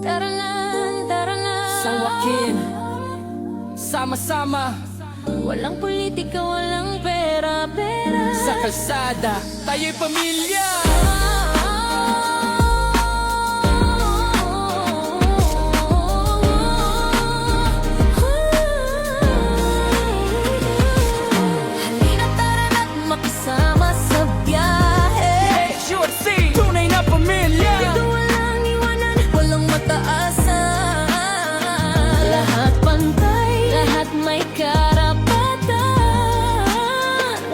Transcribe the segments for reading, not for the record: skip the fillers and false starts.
Tara na San Joaquin, sama-sama Walang politika, walang pera sa kalsada, tayo'y pamilya. Halina tara na't makisama sa biyahe. HURC, tunay na pamilya. Dito walang iwanan, walang mataasan. Lahat pantay, lahat may karapatan.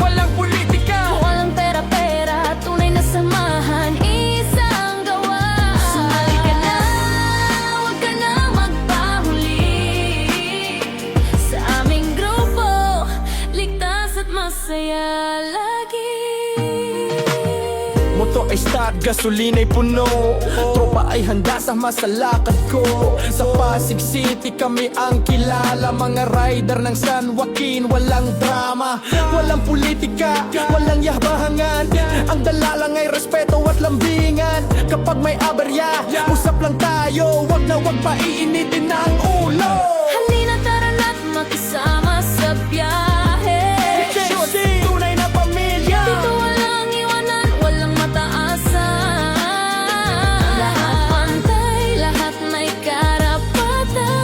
Walang politika, Walang pera-pera, tunay na samahan, isang gawa. Sumali ka na, huwag ka na magpahuli. Sa aming grupo, ligtas at masaya lagi. motor ay start, gasolina'y puno. Tropa ay handa sa masalakad ko. Sa Pasig City kami ang kilala. Mga rider ng San Joaquin, walang drama, walang politika, walang yahbahangan. Ang dala lang ay respeto at lambingan. Kapag may aberya, usap lang tayo. Wag na wag pa iinitin ang ulo. Halina tara na't makisama sa biyahe. Tunay na pamilya. Dito walang iwanan, walang mataasan. Lahat pantay, lahat may karapatan.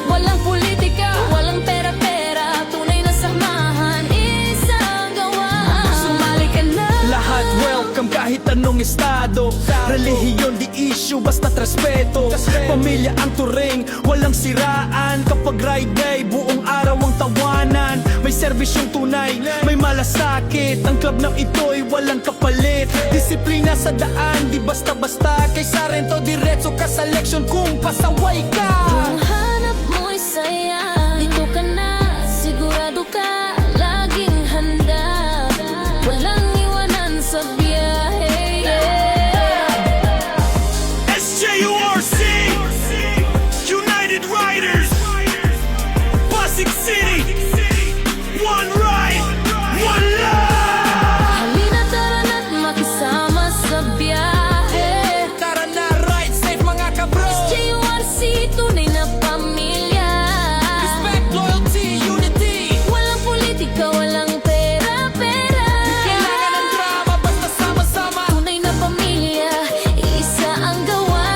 Walang politika, walang pera-pera, tunay na samahan, isang gawa. Sumali ka na. Lahat welcome kahit anong estado. Relihiyon di issue basta't respeto. Pamilya ang turing, walang siraan. Kapag ride day, buong araw ang tawanan. May serbisyong tunay, may malasakit. Ang club ng ito'y walang kapalit. Disiplina sa daan, di basta-basta. Kaysa rento diretso ka sa leksyon kung pasaway ka. Kung hanap mo'y saya, dito ka na, sigurado ka, laging handa. Walang iwanan sa biyahe. SJURC, United Riders, Pasig City, one ride, one love. Halina tara na't makisama sa biyahe. Tara na, ride safe mga kabro. JURC, tunay na pamilya. Respect, loyalty, unity. Walang politika, walang pera-pera. Kailangan ng drama basta sama-sama. Tunay na pamilya, isa ang gawa.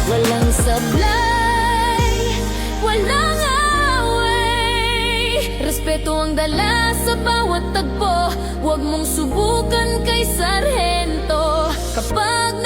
Walang sablay, walang away. Respeto ang dala sa bawat tagpo. Huwag mong subukan kay sarhento. Kapag